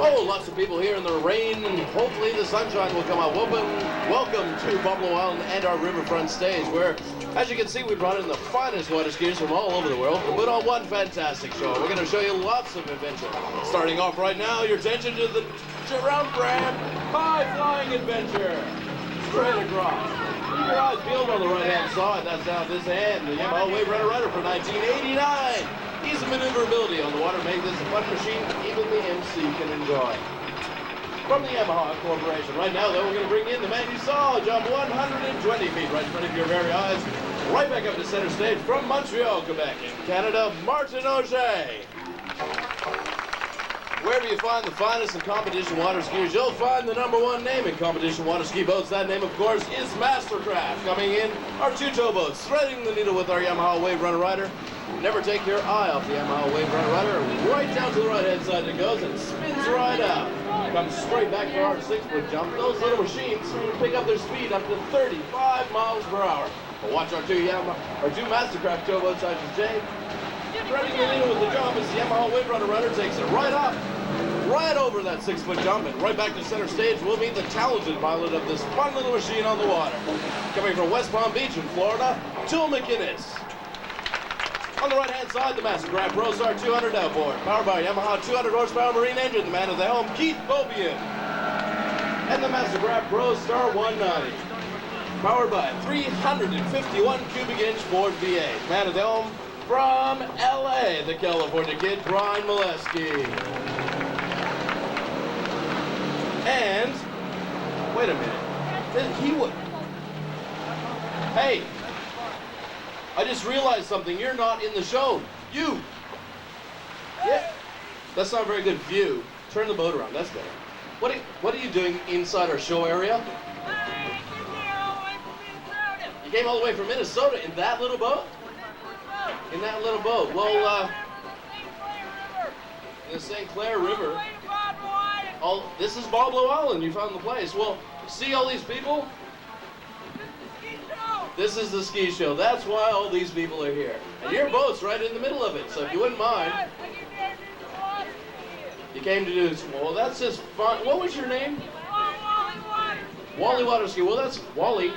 Oh, lots of people here in the rain, and hopefully the sunshine will come out. Welcome to Boblo Island and our riverfront stage, where, as you can see, we brought in the finest water skiers from all over the world to put on one fantastic show. We're going to show you lots of adventure. Starting off right now, your attention to the jump ramp, high-flying adventure. Straight across. Keep your eyes peeled on the right-hand side. That's down this end. The Yamaha Wave Runner for 1989. Easy maneuverability on the water make this a fun machine even the MC can enjoy. From the Yamaha Corporation. Right now, though, we're going to bring in the man you saw jump 120 feet right in front of your very eyes. Right back up to center stage from Montreal, Quebec, in Canada, Martin Auger. Wherever you find the finest in competition water skiers, you'll find the #1 name in competition water ski boats. That name, of course, is Mastercraft. Coming in, our two-tow boats, threading the needle with our Yamaha Wave Runner rider. Never take your eye off the Yamaha Wave Runner rider. Right down to the right-hand side it goes and spins right out. Comes straight back for our 6-foot jump. Those little machines pick up their speed up to 35 miles per hour. But watch our two Mastercraft towboats, I should say. Threading the needle with the jump as the Yamaha Wave Runner rider takes it right up, right over that 6-foot jump, and right back to center stage. We'll meet the talented pilot of this fun little machine on the water. Coming from West Palm Beach in Florida, Jill McInnes. On the right-hand side, the Mastercraft Pro Star 200 outboard, powered by Yamaha 200 horsepower marine engine, the man at the helm, Keith Bobian. And the Mastercraft Pro Star 190, powered by 351 cubic inch Ford V8, man at the helm, from LA, the California kid, Brian Molesky. And, wait a minute, he would, hey, I just realized something. You're not in the show. You. Yeah. That's not a very good view. Turn the boat around. That's better. What are you doing inside our show area? You came all the way from Minnesota in that little boat? In that little boat. Well, in the St. Clair River. Oh, this is Boblo Island. You found the place. Well, see all these people? This is the ski show. That's why all these people are here. And your boat's right in the middle of it, so if you wouldn't mind. You came to do, well, that's just fun. What was your name? Wally Water Ski. Well, that's Wally.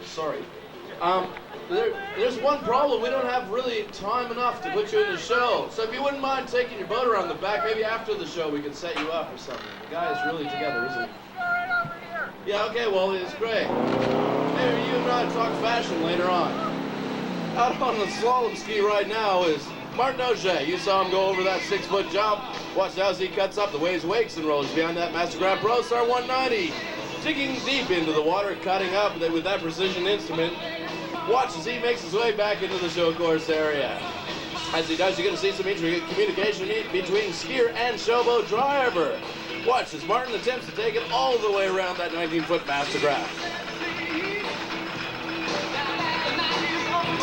Sorry. There's one problem. We don't have really time enough to put you in the show. So if you wouldn't mind taking your boat around the back, maybe after the show we can set you up or something. The guy is really together, isn't he? Yeah, okay, Wally, it's great. Maybe you and I talk fashion later on. Out on the slalom ski right now is Martin Auger. You saw him go over that 6-foot jump. Watch as he cuts up the waves, wakes, and rolls behind that Mastercraft Pro Star 190. Digging deep into the water, cutting up with that precision instrument. Watch as he makes his way back into the show course area. As he does, you're going to see some intricate communication between skier and showboat driver. Watch as Martin attempts to take it all the way around that 19-foot Mastercraft.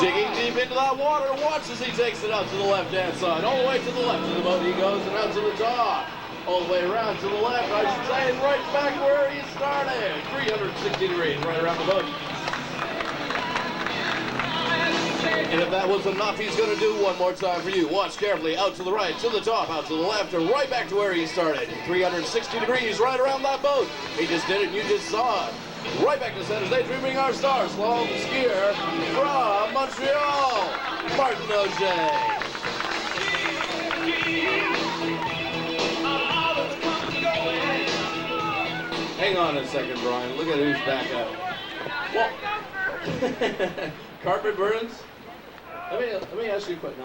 Digging deep into that water, watch as he takes it out to the left-hand side. All the way to the left of the boat he goes and out to the top. All the way around to the left, I should say, and right back where he started. 360 degrees right around the boat. And if that was enough, he's going to do one more time for you. Watch carefully. Out to the right, to the top, out to the left, and right back to where he started. 360 degrees right around that boat. He just did it, and you just saw it. Right back to center stage, we bring our star slalom skier from Montreal, Martin Auger. Hang on a second, Brian. Look at who's back up. Well, carpet burns? Let me ask you a question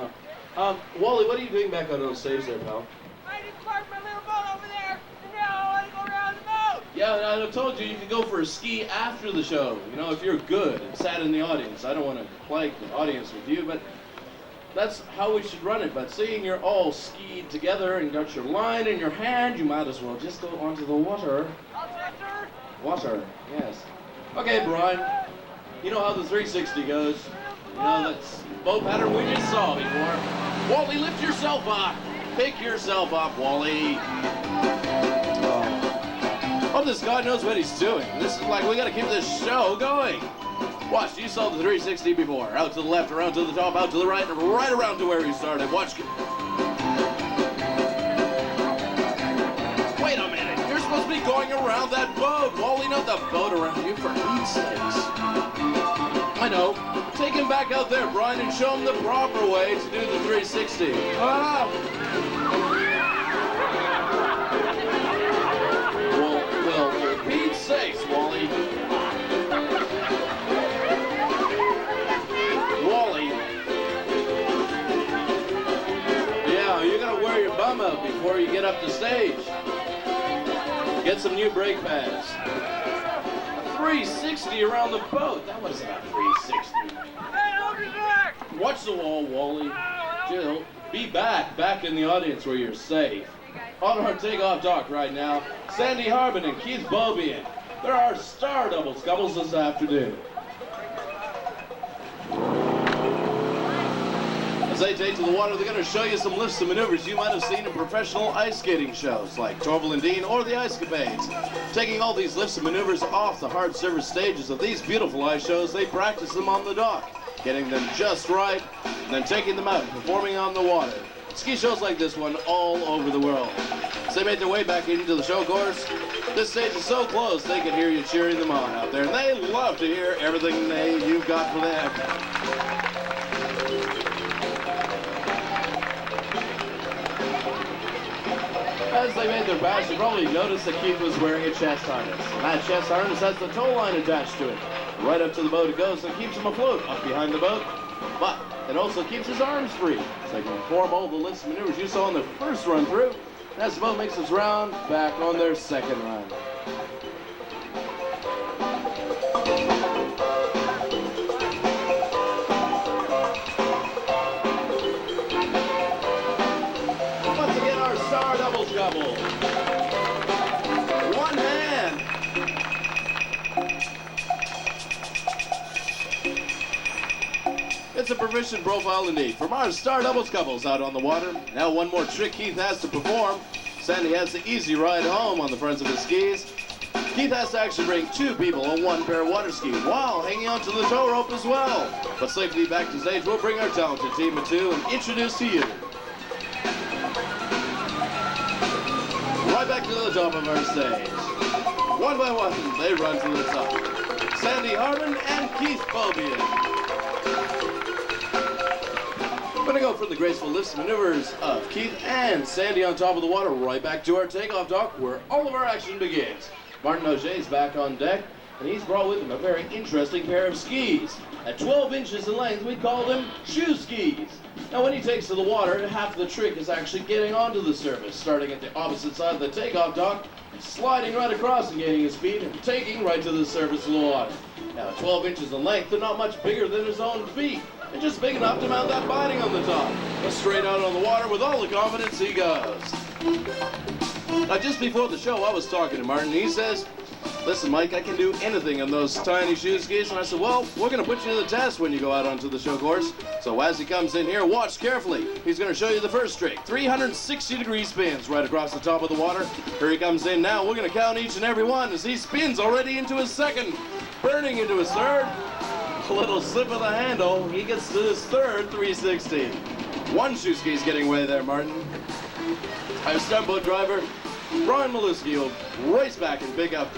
now. Wally, what are you doing back out on stage there, pal? I just parked my little boat over there, and now I want to go around the boat. Yeah, I told you could go for a ski after the show. You know, if you're good and sat in the audience. I don't want to plague the audience with you, but that's how we should run it. But seeing you're all skied together and got your line in your hand, you might as well just go onto the water. Water, yes. Okay, Brian, you know how the 360 goes. You know, that's boat pattern we just saw before. Wally, lift yourself up. Pick yourself up, Wally. Oh, this guy knows what he's doing. This is like, we gotta keep this show going. Watch, you saw the 360 before. Out to the left, around to the top, out to the right, and right around to where he started. Watch. going around that boat. Wally, not the boat around you, for Pete's sakes. I know. Take him back out there, Brian, and show him the proper way to do the 360. Well, for Pete's sakes, Wally. Yeah, you gotta wear your bum out before you get up the stage. Get some new brake pads. 360 around the boat. That wasn't a 360. Hey, hold your back! Watch the wall, Wally. Jill, be back in the audience where you're safe. On our takeoff dock right now, Sandy Harbin and Keith Bobian. They're our star doubles couples this afternoon. As they take to the water, they're going to show you some lifts and maneuvers you might have seen in professional ice skating shows like Torval and Dean or the Ice Capades. Taking all these lifts and maneuvers off the hard surface stages of these beautiful ice shows, they practice them on the dock, getting them just right, and then taking them out and performing on the water. Ski shows like this one all over the world. As they made their way back into the show course, this stage is so close they can hear you cheering them on out there, and they love to hear everything you've got for them. As they made their pass, you probably noticed that Keith was wearing a chest harness. And that chest harness has the tow line attached to it. Right up to the boat it goes, and keeps him afloat up behind the boat. But it also keeps his arms free, so they can perform all the lifts and maneuvers you saw in their first run through. And as the boat makes its round, back on their second run. Star doubles couple. One hand. It's a proficient profile indeed from our star doubles couples out on the water. Now one more trick Keith has to perform. Sandy has the easy ride home on the fronts of his skis. Keith has to actually bring two people on one pair of water skis while hanging onto the tow rope as well. But safely back to stage, we'll bring our talented team of two and introduce to you. Right back to the top of our stage. One by one, they run to the top. Sandy Harbin and Keith Bobian. We're going to go for the graceful lifts and maneuvers of Keith and Sandy on top of the water. Right back to our takeoff dock where all of our action begins. Martin Auger's back on deck, and he's brought with him a very interesting pair of skis. At 12 inches in length, we call them shoe skis. Now when he takes to the water, half the trick is actually getting onto the surface, starting at the opposite side of the takeoff dock, sliding right across and gaining his speed, and taking right to the surface of the water. Now at 12 inches in length, they're not much bigger than his own feet. They're just big enough to mount that binding on the top. But straight out on the water with all the confidence he goes. Now just before the show, I was talking to Martin, and he says, "Listen, Mike, I can do anything on those tiny shoe skis." And I said, "Well, we're going to put you to the test when you go out onto the show course." So as he comes in here, watch carefully. He's going to show you the first trick. 360-degree spins right across the top of the water. Here he comes in now. We're going to count each and every one as he spins already into his second, burning into his third. A little slip of the handle. He gets to his third 360. One shoe ski's getting away there, Martin. Our stuntboat driver, Brian Maluski, will race back and pick up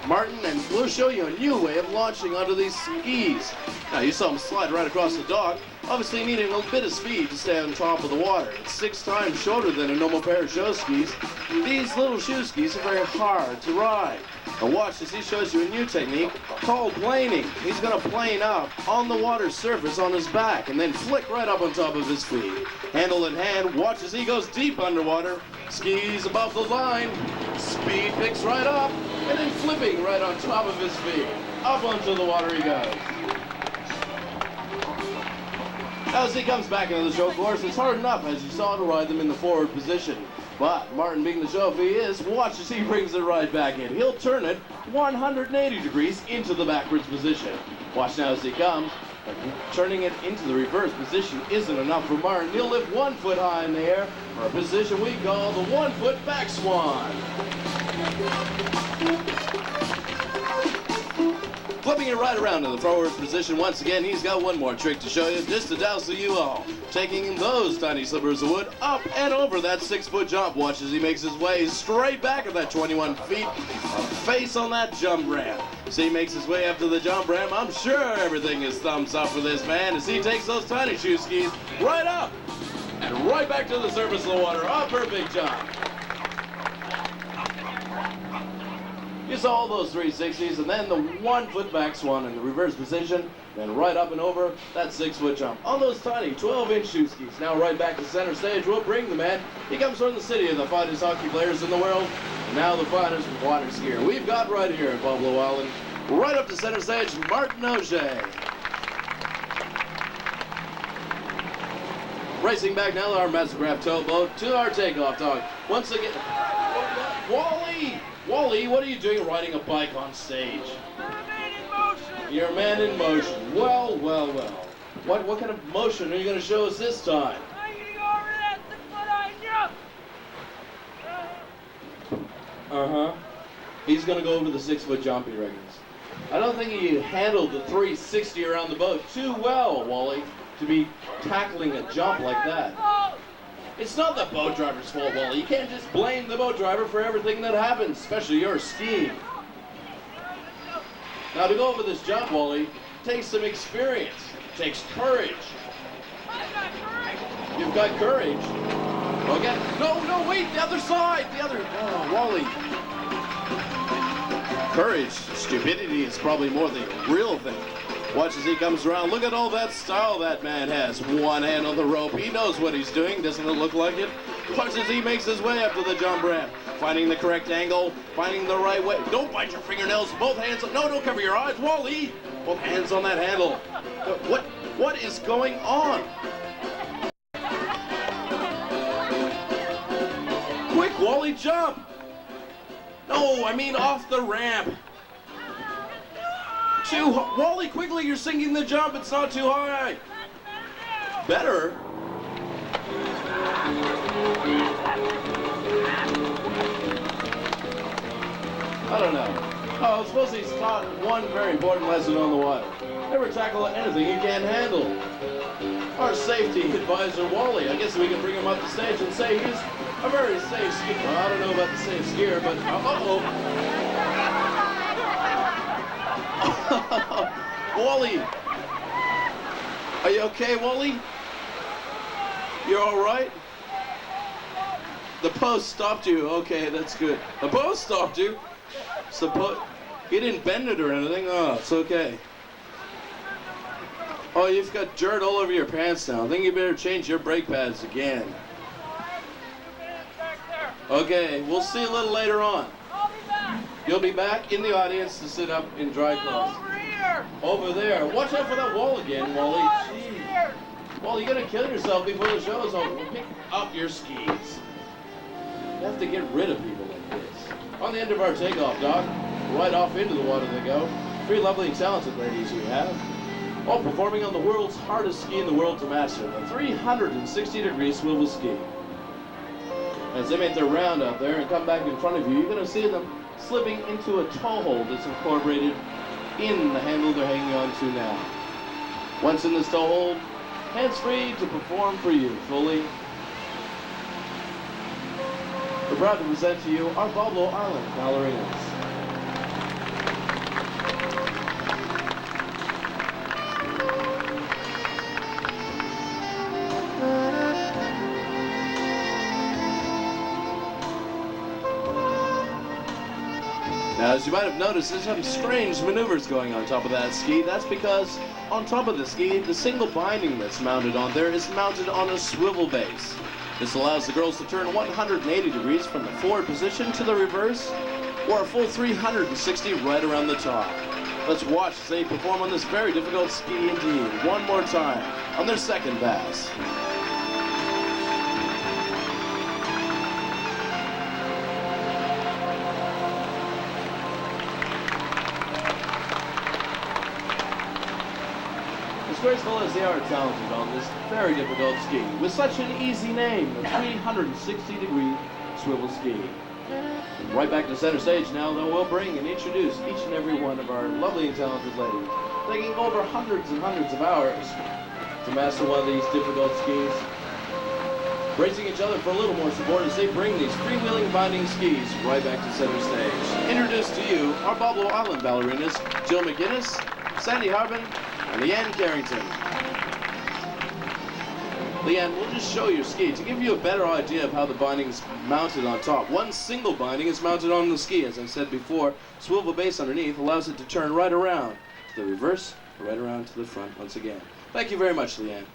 Martin, and we'll show you a new way of launching onto these skis. Now, you saw him slide right across the dock, obviously needing a bit of speed to stay on top of the water. It's 6 times shorter than a normal pair of show skis. These little shoe skis are very hard to ride. Now watch as he shows you a new technique called planing. He's going to plane up on the water surface on his back and then flick right up on top of his feet. Handle in hand, watch as he goes deep underwater. Skis above the line, speed picks right up, and then flipping right on top of his feet. Up onto the water he goes. As he comes back into the show course, it's hard enough, as you saw, to ride them in the forward position. But Martin, being the chauffeur he is, watch as he brings it right back in. He'll turn it 180 degrees into the backwards position. Watch now as he comes. But turning it into the reverse position isn't enough for Martin. He'll lift 1 foot high in the air for a position we call the 1 foot back swan. Flipping it right around in the forward position once again, he's got one more trick to show you, just to dazzle you all. taking those tiny slivers of wood up and over that 6-foot jump. Watch as he makes his way straight back at that 21 feet, face on that jump ramp. As he makes his way up to the jump ramp, I'm sure everything is thumbs up for this man as he takes those tiny shoe skis right up and right back to the surface of the water. A perfect jump. You saw all those 360s and then the 1-foot back swan in the reverse position, then right up and over that 6-foot jump on those tiny 12-inch shoe skis. Now right back to center stage, we'll bring the man. He comes from the city of the finest hockey players in the world, and now the finest water skier we've got right here at Boblo Island. Right up to center stage, Martin Auger. Racing back now, our Amherstburg towboat to our takeoff dog. Once again, Wally! Wally, what are you doing riding a bike on stage? I'm a man in motion. You're a man in motion. Well, well, well. What kind of motion are you going to show us this time? I'm going to go over that 6-foot high jump. Uh-huh. He's going to go over the 6-foot jump, he reckons. I don't think he handled the 360 around the boat too well, Wally, to be tackling a jump like that. It's not the boat driver's fault, Wally. You can't just blame the boat driver for everything that happens, especially your skiing. Now, to go over this jump, Wally, takes some experience. It takes courage. I've got courage. You've got courage. Okay. No, wait, the other side. Oh, Wally. Courage, stupidity is probably more the real thing. Watch as he comes around. Look at all that style that man has. One hand on the rope. He knows what he's doing. Doesn't it look like it? Watch as he makes his way up to the jump ramp. Finding the correct angle. Finding the right way. Don't bite your fingernails. Both hands. No, don't cover your eyes. Wally! Both hands on that handle. What is going on? Quick, Wally, jump! No, I mean off the ramp. Wally, quickly, you're sinking the jump. It's not too high. Better? I don't know. Oh, I suppose he's taught one very important lesson on the water. Never tackle anything you can't handle. Our safety advisor, Wally, I guess we can bring him up the stage and say he's a very safe skier. Well, I don't know about the safe skier, but Wally! Are you okay, Wally? You're all right? The post stopped you. Okay, that's good. The post stopped you? You didn't bend it or anything? Oh, it's okay. Oh, you've got dirt all over your pants now. I think you better change your brake pads again. Okay, we'll see you a little later on. I'll be back. You'll be back in the audience to sit up in dry clothes. Over here. Over there. Watch out for that wall again, Wally. I'm Jeez. scared. Wally, you're gonna kill yourself before the show is over. Pick up your skis. You have to get rid of people like this. On the end of our takeoff, Doc, right off into the water they go. 3 lovely and talented ladies we have, all performing on the world's hardest ski in the world to master, the 360-degree swivel ski. As they make their round out there and come back in front of you, you're going to see them slipping into a toe hold that's incorporated in the handle they're hanging on to now. Once in this toe hold, hands free to perform for you fully. We're proud to present to you our Boblo Island ballerinas. Now, as you might have noticed, there's some strange maneuvers going on top of that ski. That's because on top of the ski, the single binding that's mounted on there is mounted on a swivel base. This allows the girls to turn 180 degrees from the forward position to the reverse, or a full 360 right around the top. Let's watch as they perform on this very difficult ski indeed. One more time on their second pass. As graceful as they are talented on this very difficult ski, with such an easy name, the 360-degree swivel ski. And right back to center stage now, though, we'll bring and introduce each and every one of our lovely and talented ladies, taking over hundreds and hundreds of hours to master one of these difficult skis. Bracing each other for a little more support as they bring these freewheeling binding skis right back to center stage. Introduced to you our Boblo Island ballerinas, Jill McGinnis, Sandy Harbin, and Leanne Carrington. Leanne, we'll just show your ski to give you a better idea of how the binding is mounted on top. One single binding is mounted on the ski, as I said before. Swivel base underneath allows it to turn right around to the reverse, right around to the front once again. Thank you very much, Leanne.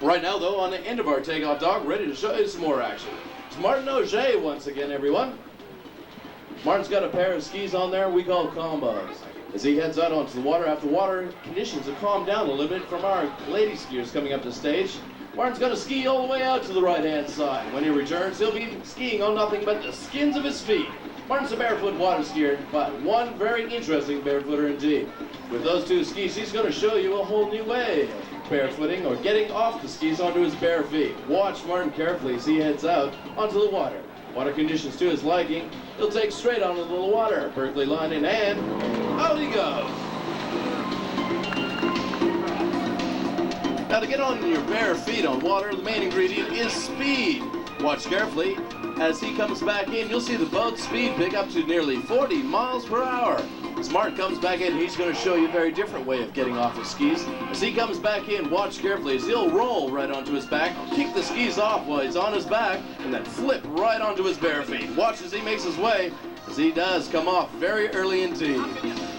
Right now, though, on the end of our takeoff dog, ready to show you some more action. It's Martin Auger once again, everyone. Martin's got a pair of skis on there we call combos. As he heads out onto the water, after water conditions have calmed down a little bit from our lady skiers coming up to stage, Martin's going to ski all the way out to the right-hand side. When he returns, he'll be skiing on nothing but the skins of his feet. Martin's a barefoot water skier, but one very interesting barefooter indeed. With those two skis, he's going to show you a whole new way of barefooting or getting off the skis onto his bare feet. Watch Martin carefully as he heads out onto the water. Water conditions to his liking, he'll take straight onto the water. Berkeley line in hand, out he goes. Now to get on your bare feet on water, the main ingredient is speed. Watch carefully. As he comes back in, you'll see the boat's speed pick up to nearly 40 miles per hour. As Martin comes back in, he's going to show you a very different way of getting off his skis. As he comes back in, watch carefully as he'll roll right onto his back, kick the skis off while he's on his back, and then flip right onto his bare feet. Watch as he makes his way, as he does come off very early indeed.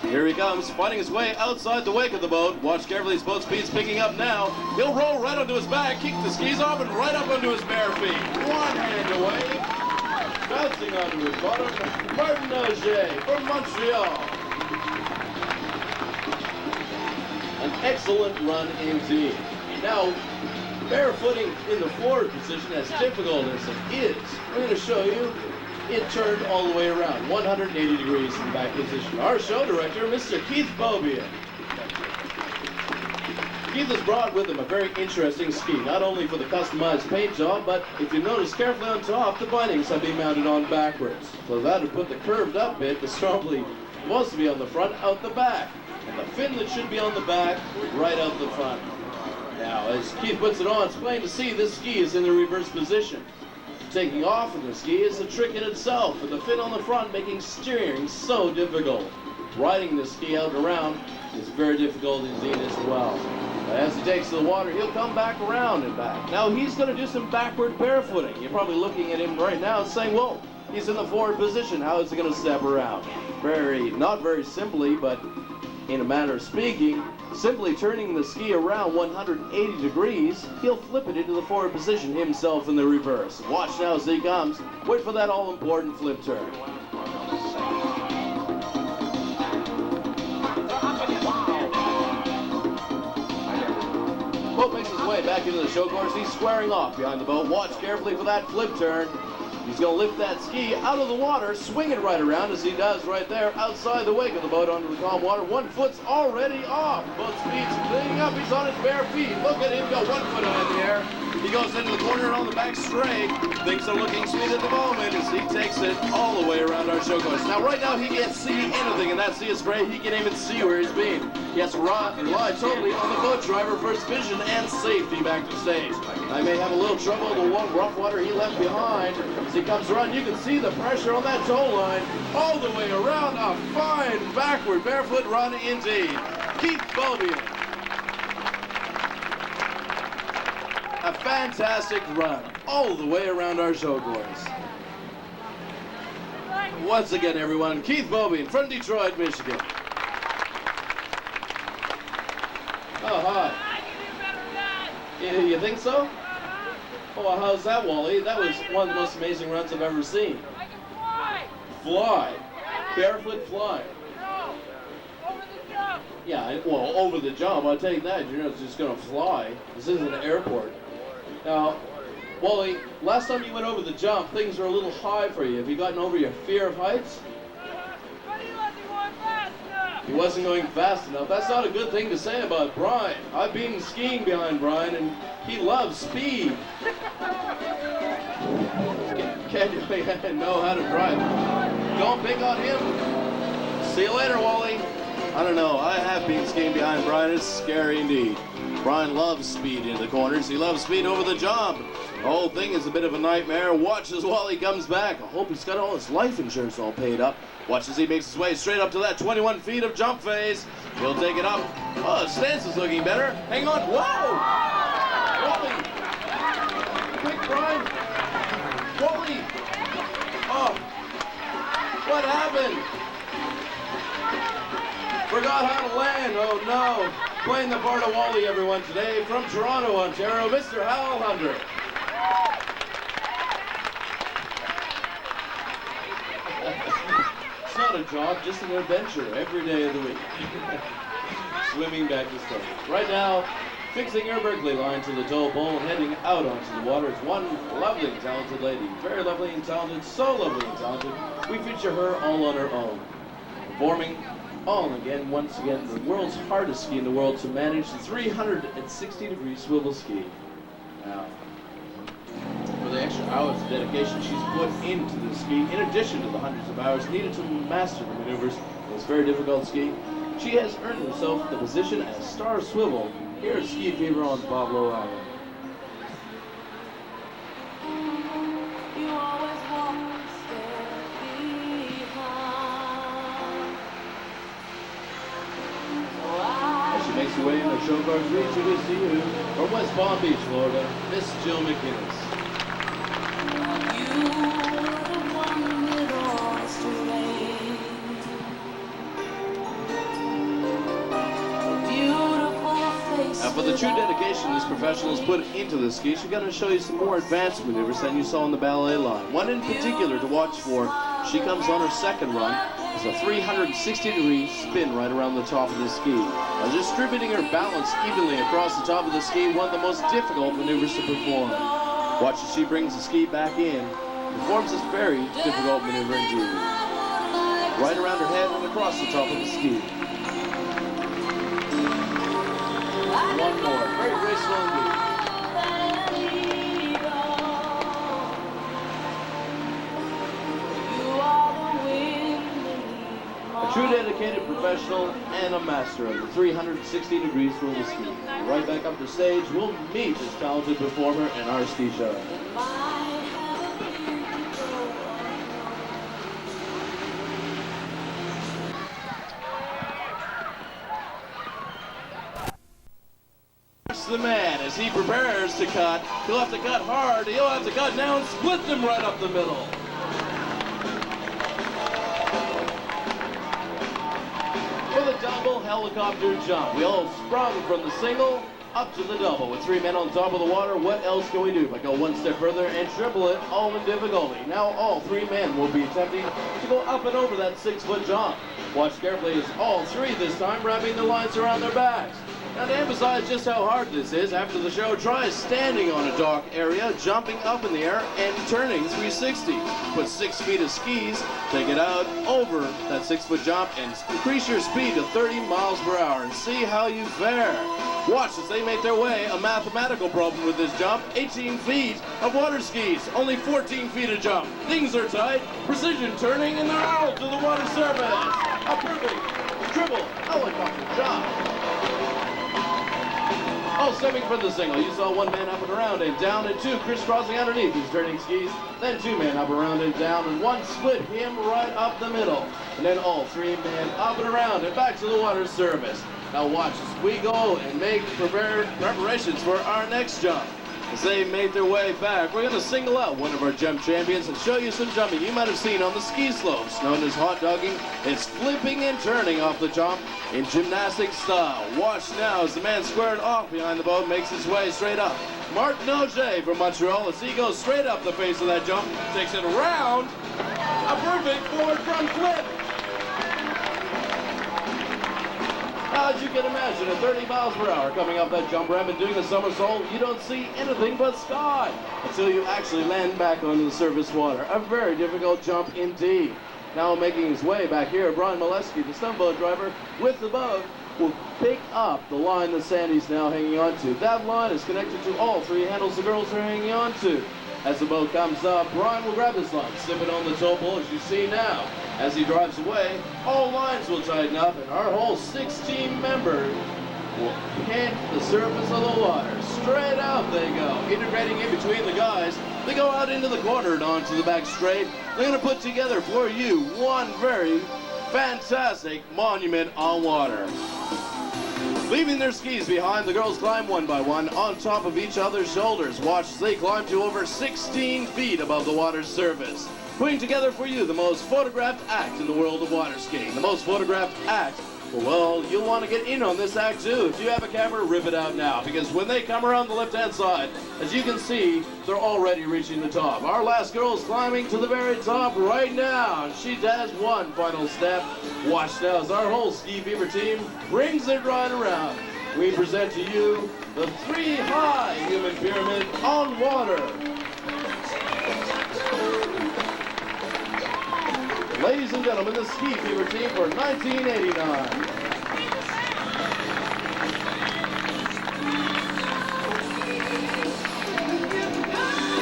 Here he comes, finding his way outside the wake of the boat. Watch carefully, his boat speed's picking up now. He'll roll right onto his back, kick the skis off, and right up onto his bare feet. One hand away, bouncing onto his bottom, Martin Auger from Montreal. An excellent run indeed. Now, barefooting in the forward position, as difficult as it is, I'm going to show you it turned all the way around, 180 degrees in the back position. Our show director, Mr. Keith Bobian. Keith has brought with him a very interesting ski, not only for the customized paint job, but if you notice carefully on top, the bindings have been mounted on backwards. So that would put the curved up bit, that's probably supposed to be on the front, out the back. And the fin that should be on the back, right out the front. Now, as Keith puts it on, it's plain to see this ski is in the reverse position. Taking off of the ski is a trick in itself, with the fin on the front making steering so difficult. Riding the ski out and around is very difficult indeed as well. As he takes to the water, he'll come back around and back. Now, he's going to do some backward barefooting. You're probably looking at him right now and saying, whoa, he's in the forward position. How is he going to step around? Not very simply, but in a manner of speaking, simply turning the ski around 180 degrees, he'll flip it into the forward position himself in the reverse. Watch now as he comes. Wait for that all-important flip turn. Boat makes his way back into the show course. He's squaring off behind the boat. Watch carefully for that flip turn. He's going to lift that ski out of the water, swing it right around as he does right there outside the wake of the boat onto the calm water. One foot's already off. Boat speed's cleaning up. He's on his bare feet. Look at him go. 1 foot in the air. He goes into the corner and on the back straight. Things are looking sweet at the moment as he takes it all the way around our show course. Now, right now, he can't see anything, and that sea is great. He can't even see where he's been. He has to rely totally on the boat driver for his vision and safety back to stage. I may have a little trouble with the one rough water he left behind. As he comes around, you can see the pressure on that tow line all the way around. A fine backward barefoot run indeed. Keith Bobian. A fantastic run all the way around our show course. Once again, everyone, Keith Bobian from Detroit, Michigan. Oh, hi. You think so? Oh, well, how's that, Wally? That was one of the most amazing runs I've ever seen. I can fly! Fly? Barefoot fly? No! Over the jump! Yeah, well, over the jump, I'll tell you that. You're not just going to fly. This isn't an airport. Now, Wally, last time you went over the jump, things were a little high for you. Have you gotten over your fear of heights? But he wasn't going fast enough! He wasn't going fast enough. That's not a good thing to say about Brian. I've been skiing behind Brian, and he loves speed. Can't you know how to drive? Don't pick on him. See you later, Wally. I don't know. I have been skiing behind Brian. It's scary indeed. Brian loves speed in the corners. He loves speed over the jump. The whole thing is a bit of a nightmare. Watch as Wally comes back. I hope he's got all his life insurance all paid up. Watch as he makes his way straight up to that 21 feet of jump phase. He'll take it up. Oh, his stance is looking better. Hang on. Whoa! Wally! Quick, Brian! Wally! Oh! What happened? Forgot how to land. Oh no! Playing the part of Wally, everyone, today from Toronto, Ontario, Mr. Hal Hunter. It's not a job, just an adventure every day of the week. Swimming back to start. Right now, fixing her Berkeley line to the tow pole, heading out onto the water is one lovely and talented lady. Very lovely and talented, so lovely and talented. We feature her all on her own. Performing all again, once again, the world's hardest ski in the world to manage the 360-degree swivel ski. Now, for the extra hours of dedication she's put into the ski, in addition to the hundreds of hours needed to master the maneuvers in this very difficult ski, she has earned herself the position as star swivel here at Ski Fever on Boblo Island. Makes her way in the show car 3 to see you from West Palm Beach, Florida, Miss Jill McGinnis. Now for the true dedication this professional has put into the ski, she's going to show you some more advanced maneuvers than you saw on the ballet line. One in particular to watch for, she comes on her second run. It's a 360-degree spin right around the top of the ski. Now distributing her balance evenly across the top of the ski, one of the most difficult maneuvers to perform. Watch as she brings the ski back in, performs this very difficult maneuver indeed. Right around her head and across the top of the ski. One more, very graceful indeed. A true dedicated professional and a master of the 360-degree swivel ski. Right back up the stage, we'll meet this talented performer in our ski show. Watch the man as he prepares to cut. He'll have to cut hard, he'll have to cut down, split them right up the middle. Double helicopter jump. We all sprung from the single up to the double. With 3 men on top of the water, what else can we do but go one step further and triple it, all in difficulty. Now all 3 men will be attempting to go up and over that 6-foot jump. Watch carefully as all 3 this time wrapping the lines around their backs. Now to emphasize just how hard this is, after the show, try standing on a dock area, jumping up in the air and turning 360. Put 6 feet of skis, take it out over that 6-foot jump and increase your speed to 30 miles per hour and see how you fare. Watch as they make their way, a mathematical problem with this jump, 18 feet of water skis, only 14 feet of jump. Things are tight, precision turning, and they're out to the water surface. A perfect triple helicopter jump. All stemming from the single. You saw 1 man up and around and down and 2 crisscrossing underneath his turning skis. Then 2 men up around and down and 1 split him right up the middle. And then all 3 men up and around and back to the water surface. Now watch as we go and make preparations for our next jump. As they make their way back, we're going to single out one of our jump champions and show you some jumping you might have seen on the ski slopes, known as hot dogging. It's flipping and turning off the jump in gymnastic style. Watch now as the man squared off behind the boat makes his way straight up. Mark Noget from Montreal, as he goes straight up the face of that jump, takes it around, a perfect forward front flip. As you can imagine, at 30 miles per hour coming up that jump ramp and doing a somersault, you don't see anything but sky until you actually land back onto the surface water. A very difficult jump indeed. Now making his way back here, Brian Molesky, the stuntboat driver, with the boat, will pick up the line that Sandy's now hanging on to. That line is connected to all 3 handles the girls are hanging on to. As the boat comes up, Brian will grab this line, slip it on the tow pole as you see now. As he drives away, all lines will tighten up and our whole 16 member will hit the surface of the water. Straight out they go. Integrating in between the guys, they go out into the corner and onto the back straight. They're going to put together for you one very fantastic monument on water. Leaving their skis behind, the girls climb one by one on top of each other's shoulders. Watch as they climb to over 16 feet above the water's surface. Putting together for you the most photographed act in the world of water skiing. The most photographed act. Well, you'll want to get in on this act too. If you have a camera, rip it out now, because when they come around the left-hand side, as you can see, they're already reaching the top. Our last girl is climbing to the very top right now. She does one final step. Watch now as our whole Ski Fever team brings it right around. We present to you the three-high human pyramid on water. Ladies and gentlemen, the Ski Fever team for 1989.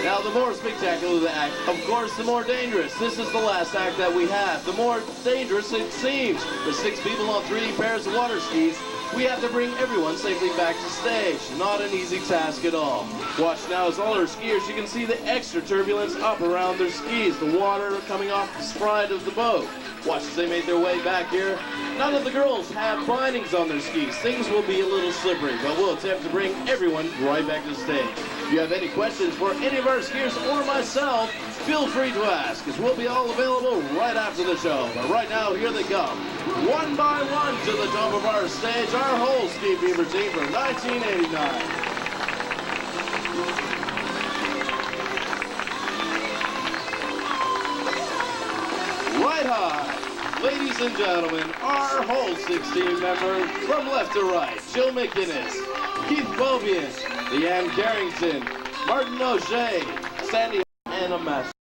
Now, the more spectacular the act, of course, the more dangerous. This is the last act that we have. The more dangerous it seems. With 6 people on 3 pairs of water skis, we have to bring everyone safely back to stage. Not an easy task at all. Watch now as all our skiers, you can see the extra turbulence up around their skis, the water coming off the side of the boat. Watch as they make their way back here. None of the girls have bindings on their skis. Things will be a little slippery, but we'll attempt to bring everyone right back to stage. If you have any questions for any of our skiers or myself, feel free to ask, as we'll be all available right after the show. But right now, here they come. One by one to the top of our stage, our whole Ski Fever team from 1989. Right high, ladies and gentlemen, our whole 16 members from left to right. Jill McInnes, Keith Bovian, Deanne Carrington, Martin O'Shea, Sandy, and Amherstburg.